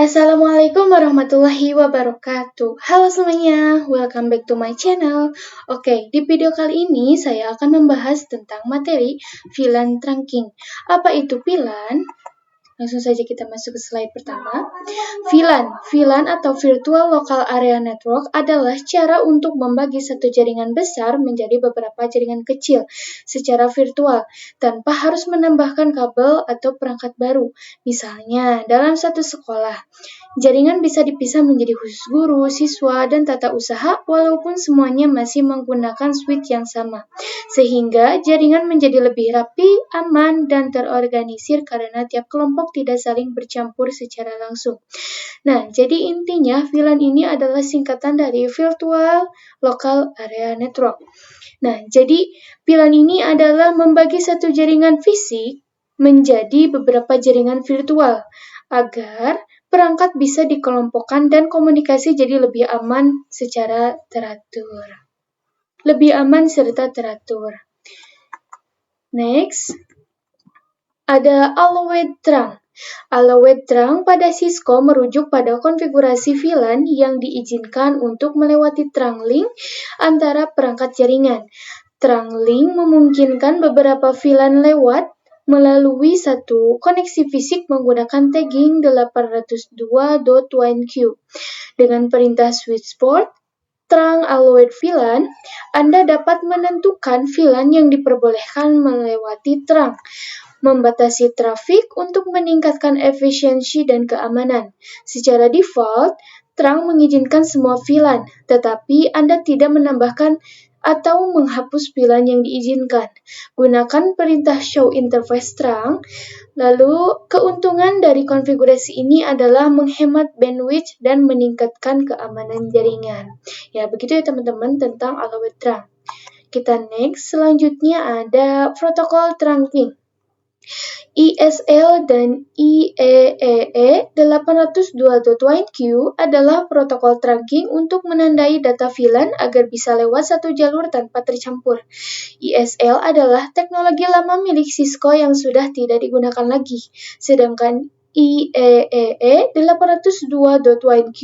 Assalamualaikum warahmatullahi wabarakatuh. Halo semuanya, welcome back to my channel. Oke, di video kali ini saya akan membahas tentang materi VLAN trunking. Apa itu VLAN? Langsung saja kita masuk ke slide pertama. VLAN atau Virtual Local Area Network adalah cara untuk membagi satu jaringan besar menjadi beberapa jaringan kecil secara virtual tanpa harus menambahkan kabel atau perangkat baru. Misalnya, dalam satu sekolah, jaringan bisa dipisah menjadi khusus guru, siswa, dan tata usaha walaupun semuanya masih menggunakan switch yang sama. Sehingga jaringan menjadi lebih rapi, aman, dan terorganisir karena tiap kelompok tidak saling bercampur secara langsung. Nah, jadi intinya VLAN ini adalah singkatan dari Virtual Local Area Network. Nah, jadi VLAN ini adalah membagi satu jaringan fisik menjadi beberapa jaringan virtual agar perangkat bisa dikelompokkan dan komunikasi jadi lebih aman secara teratur. Lebih aman serta teratur. Next, ada Allowed Trunk. Allowed Trunk pada Cisco merujuk pada konfigurasi VLAN yang diizinkan untuk melewati trunk link antara perangkat jaringan. Trunk link memungkinkan beberapa VLAN lewat melalui satu koneksi fisik menggunakan tagging 802.1q. Dengan perintah switchport, trunk allowed VLAN, Anda dapat menentukan VLAN yang diperbolehkan melewati trunk, membatasi trafik untuk meningkatkan efisiensi dan keamanan. Secara default, trunk mengizinkan semua VLAN, tetapi Anda tidak menambahkan atau menghapus VLAN yang diizinkan. Gunakan perintah show interface trunk. Lalu, keuntungan dari konfigurasi ini adalah menghemat bandwidth dan meningkatkan keamanan jaringan. Ya, begitu ya teman-teman tentang allowed trunk. Kita next, selanjutnya ada protokol trunking. ISL dan IEEE 802.1q adalah protokol trunking untuk menandai data VLAN agar bisa lewat satu jalur tanpa tercampur. ISL adalah teknologi lama milik Cisco yang sudah tidak digunakan lagi, sedangkan IEEE 802.1q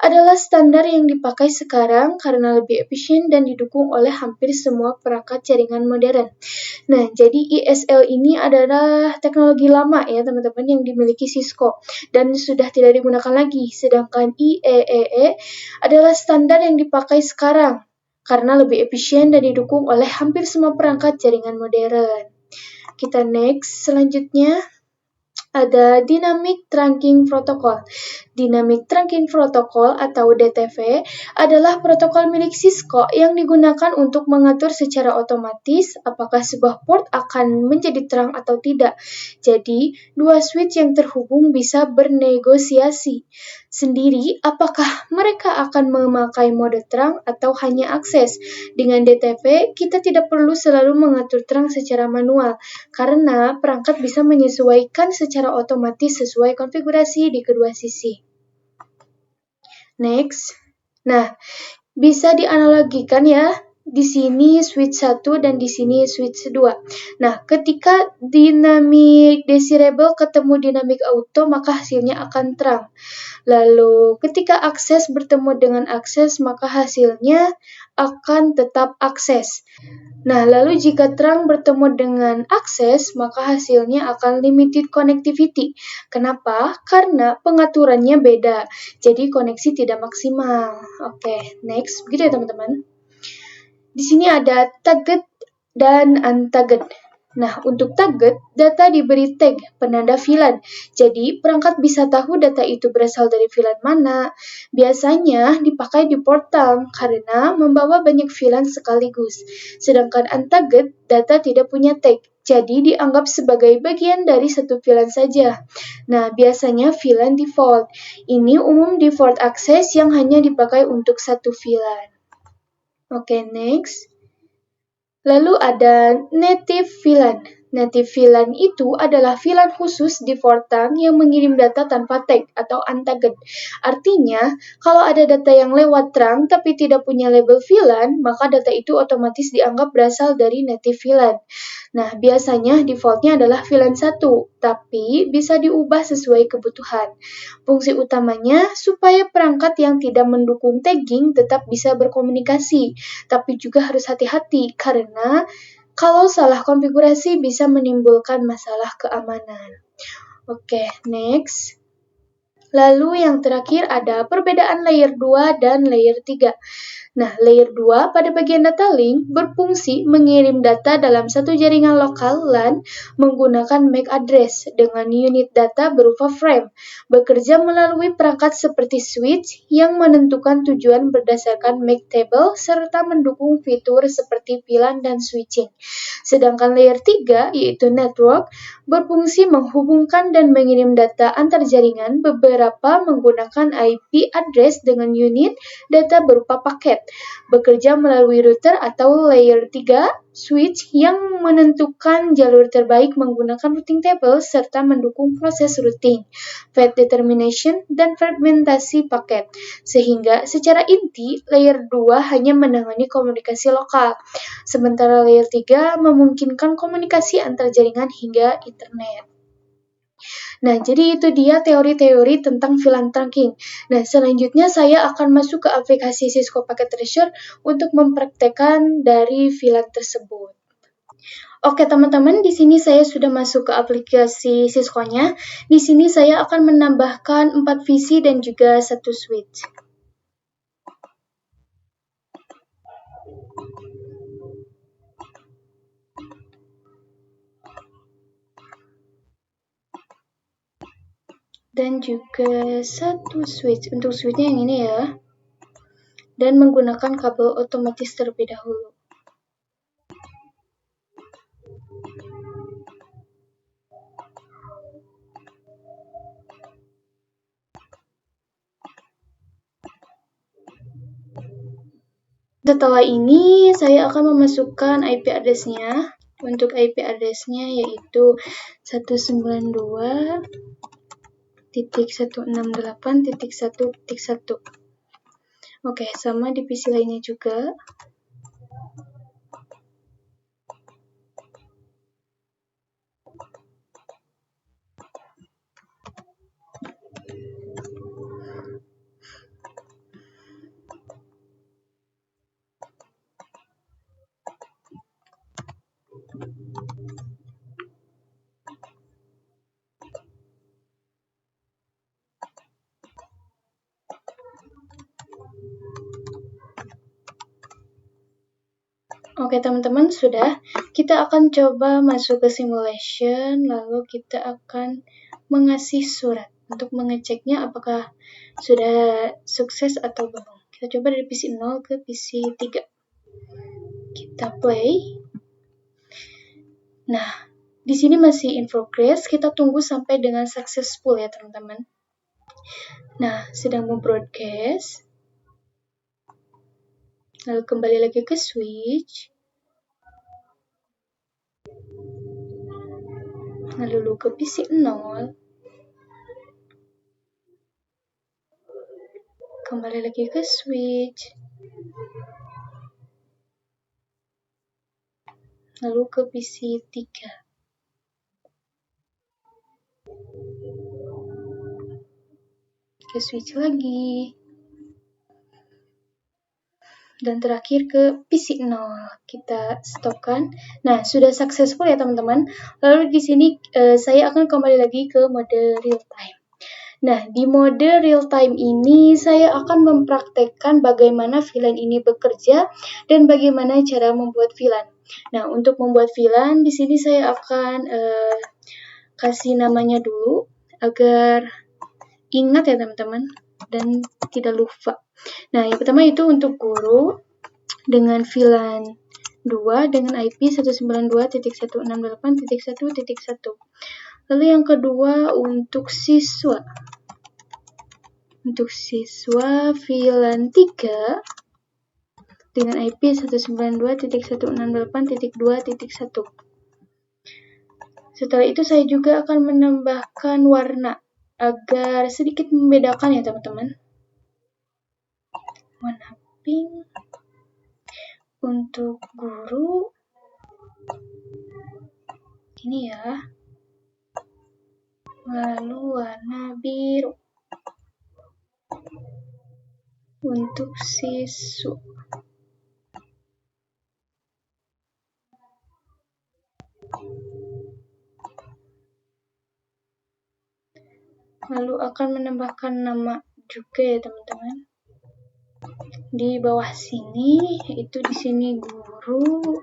adalah standar yang dipakai sekarang karena lebih efisien dan didukung oleh hampir semua perangkat jaringan modern. Nah, jadi ISL ini adalah teknologi lama ya teman-teman yang dimiliki Cisco dan sudah tidak digunakan lagi, sedangkan IEEE adalah standar yang dipakai sekarang karena lebih efisien dan didukung oleh hampir semua perangkat jaringan modern. Kita next, selanjutnya ada Dynamic Trunking Protocol. Dynamic Trunking Protocol atau DTP adalah protokol milik Cisco yang digunakan untuk mengatur secara otomatis apakah sebuah port akan menjadi terang atau tidak. Jadi, dua switch yang terhubung bisa bernegosiasi sendiri apakah mereka akan memakai mode terang atau hanya akses. Dengan DTP, kita tidak perlu selalu mengatur terang secara manual karena perangkat bisa menyesuaikan secara otomatis sesuai konfigurasi di kedua sisi. Next. Nah, bisa dianalogikan ya. Di sini switch 1 dan di sini switch 2. Nah, ketika dynamic desirable ketemu dynamic auto, maka hasilnya akan terang. Lalu, ketika akses bertemu dengan akses, maka hasilnya akan tetap akses. Nah, lalu jika terang bertemu dengan akses, maka hasilnya akan limited connectivity. Kenapa? Karena pengaturannya beda, jadi koneksi tidak maksimal. Oke, next. Begitu ya teman-teman. Di sini ada tagged dan untagged. Nah, untuk tagged, data diberi tag penanda VLAN. Jadi, perangkat bisa tahu data itu berasal dari VLAN mana. Biasanya dipakai di portal karena membawa banyak VLAN sekaligus. Sedangkan untagged, data tidak punya tag. Jadi, dianggap sebagai bagian dari satu VLAN saja. Nah, biasanya VLAN default. Ini umum default access yang hanya dipakai untuk satu VLAN. Oke, next. Lalu ada native VLAN. Native VLAN itu adalah VLAN khusus di Fortran yang mengirim data tanpa tag atau untagged. Artinya, kalau ada data yang lewat trunk tapi tidak punya label VLAN, maka data itu otomatis dianggap berasal dari native VLAN. Nah, biasanya defaultnya adalah VLAN 1, tapi bisa diubah sesuai kebutuhan. Fungsi utamanya supaya perangkat yang tidak mendukung tagging tetap bisa berkomunikasi, tapi juga harus hati-hati karena kalau salah konfigurasi bisa menimbulkan masalah keamanan. Oke, next. Lalu yang terakhir ada perbedaan layer 2 dan layer 3. Nah, layer 2 pada bagian data link berfungsi mengirim data dalam satu jaringan lokal LAN menggunakan MAC address dengan unit data berupa frame, bekerja melalui perangkat seperti switch yang menentukan tujuan berdasarkan MAC table serta mendukung fitur seperti VLAN dan switching. Sedangkan layer 3 yaitu network berfungsi menghubungkan dan mengirim data antar jaringan beberapa menggunakan IP address dengan unit data berupa paket, bekerja melalui router atau layer 3 switch yang menentukan jalur terbaik menggunakan routing table serta mendukung proses routing, path determination, dan fragmentasi paket. Sehingga secara inti, layer 2 hanya menangani komunikasi lokal, sementara layer 3 memungkinkan komunikasi antar jaringan hingga internet. Nah, jadi itu dia teori-teori tentang VLAN trunking. Nah, selanjutnya saya akan masuk ke aplikasi Cisco Packet Tracer untuk mempraktekkan dari VLAN tersebut. Oke, teman-teman, di sini saya sudah masuk ke aplikasi Cisco-nya. Di sini saya akan menambahkan 4 VC dan juga 1 switch. Dan juga 1 switch. Untuk switchnya yang ini ya. Dan menggunakan kabel otomatis terlebih dahulu. Setelah ini, saya akan memasukkan IP address-nya. Untuk IP address-nya yaitu 192.168.1.1. Oke, sama di PC lainnya juga. Oke, teman-teman, sudah. Kita akan coba masuk ke simulation, lalu kita akan mengasih surat untuk mengeceknya apakah sudah sukses atau belum. Kita coba dari PC 0 ke PC 3. Kita play. Nah, di sini masih in progress. Kita tunggu sampai dengan successful ya, teman-teman. Nah, sedang membroadcast. Lalu kembali lagi ke switch. Lalu ke PC 0. Kembali lagi ke switch. Lalu ke PC 3. Ke switch lagi. Dan terakhir ke PC 0. Kita stopkan. Nah, sudah successful ya teman-teman. Lalu di sini saya akan kembali lagi ke mode real time. Nah, di mode real time ini saya akan mempraktekkan bagaimana VLAN ini bekerja dan bagaimana cara membuat VLAN. Nah, untuk membuat VLAN di sini saya akan kasih namanya dulu agar ingat ya teman-teman dan tidak lupa. Nah, yang pertama itu untuk guru dengan VLAN 2 dengan IP 192.168.1.1. Lalu yang kedua untuk siswa. Untuk siswa VLAN 3 dengan IP 192.168.2.1. Setelah itu saya juga akan menambahkan warna agar sedikit membedakan ya teman-teman. Warna pink untuk guru. Ini ya. Lalu warna biru untuk siswa. Lalu akan menambahkan nama juga ya teman-teman. Di bawah sini, yaitu di sini guru.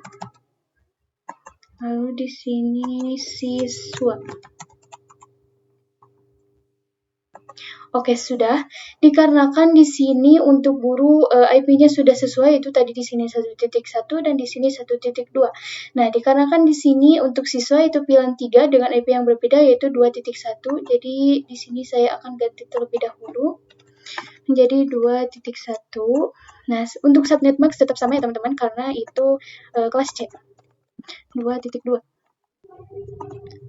Lalu di sini siswa. Oke, sudah. Dikarenakan di sini untuk guru IP-nya sudah sesuai, itu tadi di sini 1.1 dan di sini 1.2. Nah, dikarenakan di sini untuk siswa itu pilihan 3 dengan IP yang berbeda yaitu 2.1. Jadi di sini saya akan ganti terlebih dahulu menjadi 2.1. Nah, untuk subnet max tetap sama ya teman-teman karena itu kelas C. 2.2.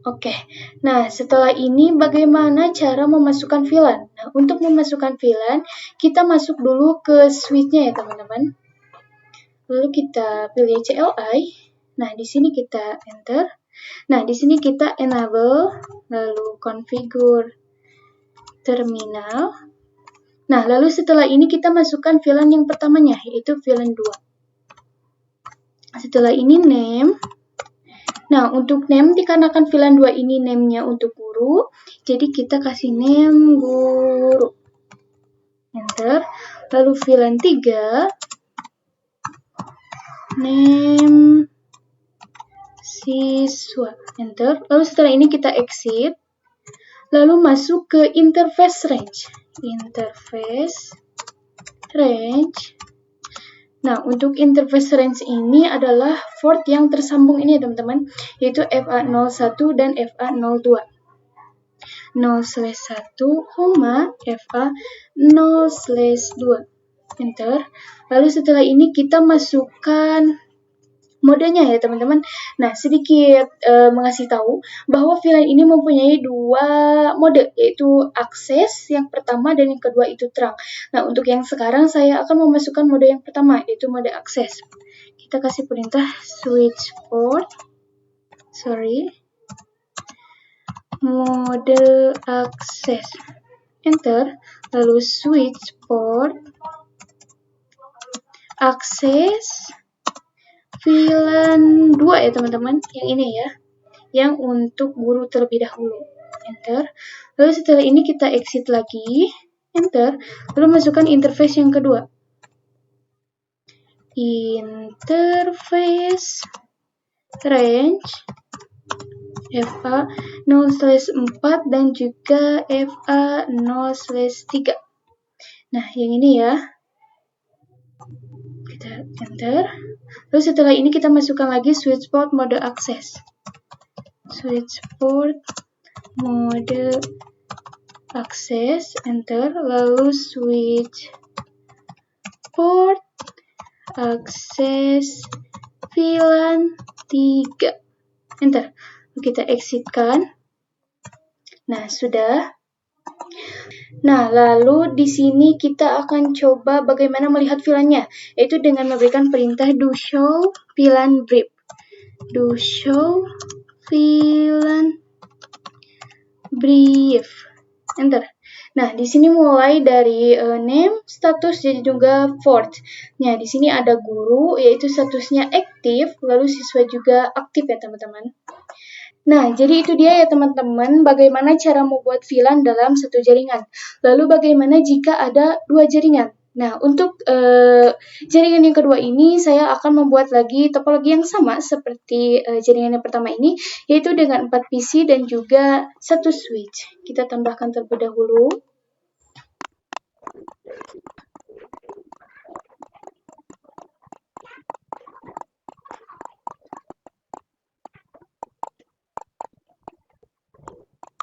Oke, nah setelah ini bagaimana cara memasukkan VLAN? Nah, untuk memasukkan VLAN, kita masuk dulu ke switch-nya ya teman-teman. Lalu kita pilih CLI. Nah, di sini kita enter. Nah, di sini kita enable, lalu configure terminal. Nah, lalu setelah ini kita masukkan VLAN yang pertamanya, yaitu VLAN 2. Setelah ini name. Nah, untuk name dikarenakan VLAN 2 ini name-nya untuk guru, jadi kita kasih name guru. Enter. Lalu VLAN 3, name siswa. Enter. Lalu setelah ini kita exit. Lalu masuk ke interface range. Interface range. Nah, untuk interface range ini adalah port yang tersambung ini ya teman-teman, yaitu FA01 dan FA02. 0/1, FA0/2. Enter. Lalu setelah ini kita masukkan modenya ya teman-teman. Nah, sedikit mengasih tahu bahwa VLAN ini mempunyai dua mode, yaitu akses yang pertama dan yang kedua itu terang. Nah, untuk yang sekarang saya akan memasukkan mode yang pertama, yaitu mode akses. Kita kasih perintah switch port. Mode akses. Enter. Lalu switch port. Akses. VLAN 2 ya teman-teman, yang ini ya, yang untuk guru terlebih dahulu. Enter. Lalu setelah ini kita exit lagi, enter. Lalu masukkan interface yang kedua. Interface range FA0/4 dan juga FA0/3. Nah, yang ini ya. Kita enter. Lalu setelah ini kita masukkan lagi switch port mode akses. Switch port mode akses, enter. Lalu switch port akses VLAN 3. Enter. Lalu kita exitkan. Nah, sudah. Nah, lalu di sini kita akan coba bagaimana melihat VLAN-nya, yaitu dengan memberikan perintah do show VLAN brief. Do show VLAN brief. Enter. Nah, di sini mulai dari name, status, dan juga port. Nah, di sini ada guru, yaitu statusnya aktif, lalu siswa juga aktif ya teman-teman. Nah, jadi itu dia ya teman-teman, bagaimana cara membuat VLAN dalam satu jaringan. Lalu bagaimana jika ada dua jaringan? Nah, untuk jaringan yang kedua ini, saya akan membuat lagi topologi yang sama seperti jaringan yang pertama ini, yaitu dengan 4 PC dan juga 1 switch. Kita tambahkan terlebih dahulu.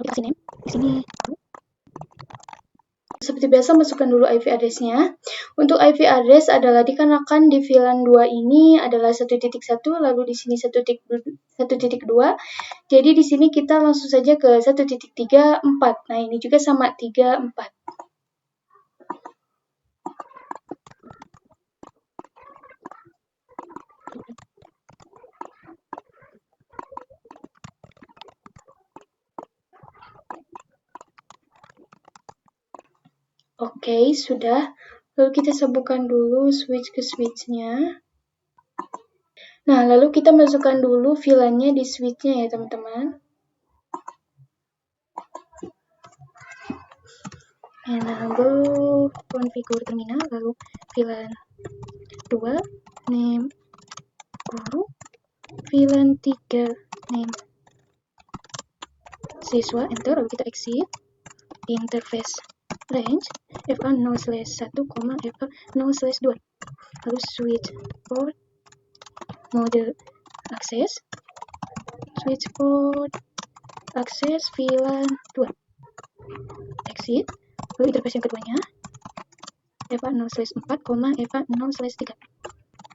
Kasih name di sini. Seperti biasa masukkan dulu IP address-nya. Untuk IP address adalah dikarenakan di VLAN 2 ini adalah 1.1, lalu di sini 1.2. Jadi di sini kita langsung saja ke 1.34. Nah, ini juga sama 34. Oke, sudah. Lalu kita sambungkan dulu switch ke switch-nya. Nah, lalu kita masukkan dulu VLAN-nya di switch-nya ya, teman-teman. Enable configure terminal, lalu VLAN 2, name guru, VLAN 3, name siswa, enter, lalu kita exit. Interface range FA0/1, FA0/2, lalu switch port mode access, switch port access VLAN 2, exit, lalu interface yang keduanya FA0/4, FA0/3,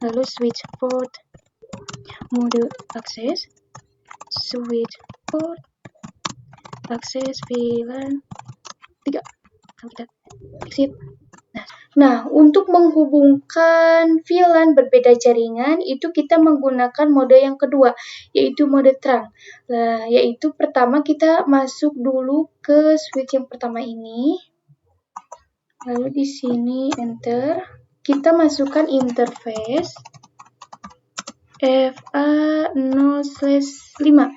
lalu switch port mode access, switch port access VLAN 3, lalu kita exit. Nah, untuk menghubungkan VLAN berbeda jaringan, itu kita menggunakan mode yang kedua, yaitu mode terang. Nah, yaitu pertama kita masuk dulu ke switch yang pertama ini. Lalu di sini enter. Kita masukkan interface FA0/5.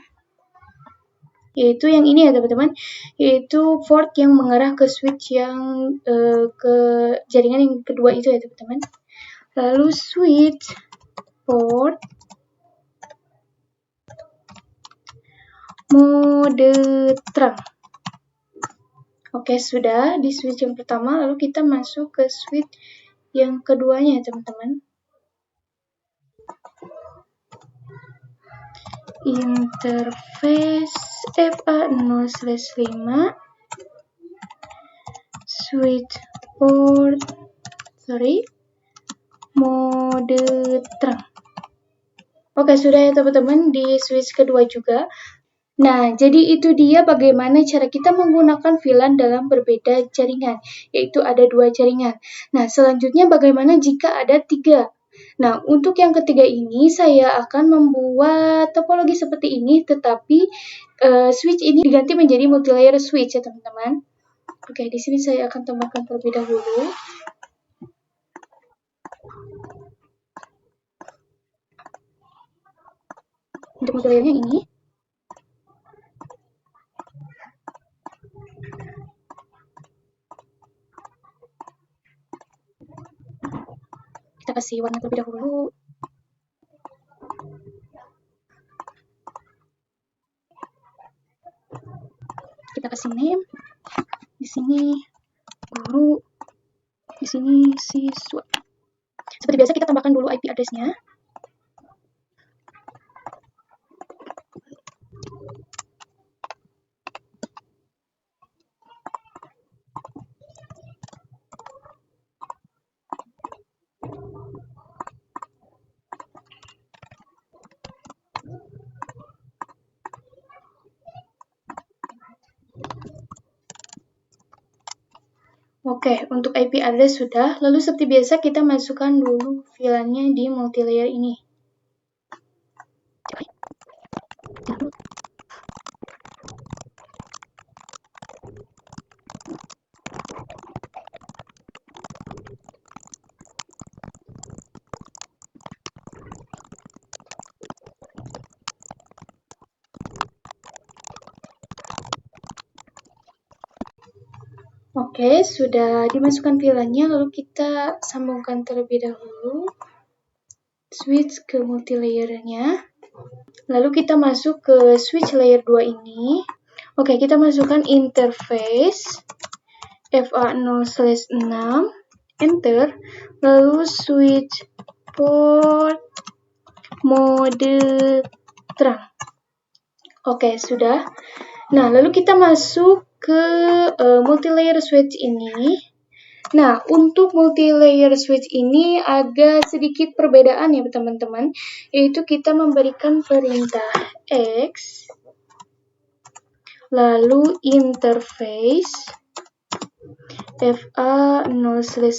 Yaitu yang ini ya teman-teman, yaitu port yang mengarah ke switch yang ke jaringan yang kedua itu ya teman-teman. Lalu switch port mode terang. Oke, sudah di switch yang pertama, lalu kita masuk ke switch yang keduanya ya teman-teman. Interface FA0/5, switch port mode terang. Oke, sudah ya teman-teman di switch kedua juga. Nah, jadi itu dia bagaimana cara kita menggunakan VLAN dalam berbeda jaringan, yaitu ada 2 jaringan. Nah, selanjutnya bagaimana jika ada 3? Nah, untuk yang ketiga ini saya akan membuat topologi seperti ini, tetapi switch ini diganti menjadi multilayer switch ya teman-teman. Oke, di sini saya akan tambahkan terlebih dahulu. Untuk multilayernya ini. Kita kasih warna terlebih dahulu. Kita kasih name. Di sini guru. Di sini siswa. Seperti biasa kita tambahkan dulu IP address-nya. Oke, untuk IP address sudah. Lalu seperti biasa kita masukkan dulu VLAN-nya di multilayer ini. Oke, sudah dimasukkan VLAN-nya, lalu kita sambungkan terlebih dahulu switch ke multilayer-nya. Lalu kita masuk ke switch layer 2 ini. Oke, kita masukkan interface FA0/6, enter, lalu switch port mode terang. Oke, sudah. Nah, lalu kita masuk ke multilayer switch ini. Nah, untuk multi-layer switch ini agak sedikit perbedaan ya teman-teman, yaitu kita memberikan perintah X, lalu interface FA0/5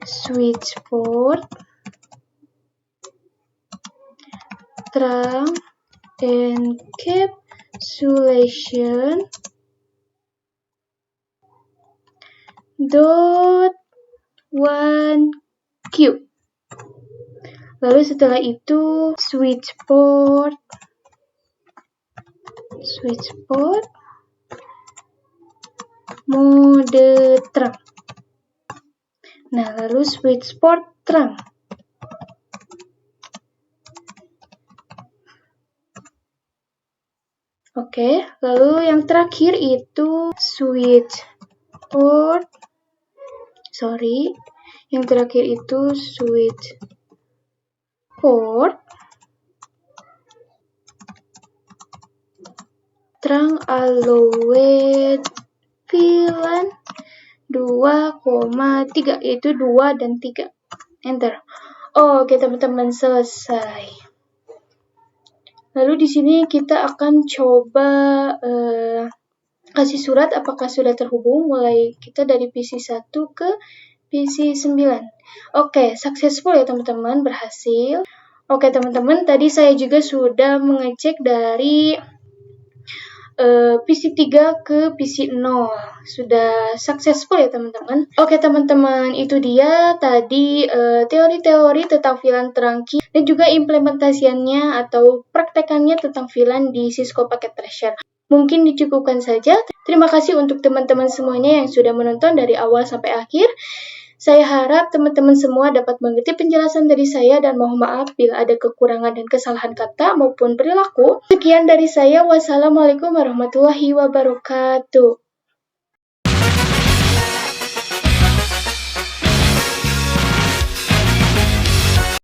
switch port trunk encapsulation dot 1Q. Lalu setelah itu switch port mode trunk. Nah, lalu switch port trunk. Oke, lalu yang terakhir itu switch port trunk allowed VLAN 2,3, yaitu 2 dan 3. Enter. Oke, teman-teman, selesai. Lalu di sini kita akan coba kasih surat apakah sudah terhubung, mulai kita dari PC1 ke PC9. Oke, successful ya teman-teman, berhasil. Oke teman-teman, tadi saya juga sudah mengecek dari PC3 ke PC0. Sudah successful ya teman-teman. Oke teman-teman, itu dia tadi teori-teori tentang VLAN trunking dan juga implementasiannya atau praktekannya tentang VLAN di Cisco Packet Tracer. Mungkin dicukupkan saja. Terima kasih untuk teman-teman semuanya yang sudah menonton dari awal sampai akhir. Saya harap teman-teman semua dapat mengerti penjelasan dari saya dan mohon maaf bila ada kekurangan dan kesalahan kata maupun perilaku. Sekian dari saya. Wassalamualaikum warahmatullahi wabarakatuh.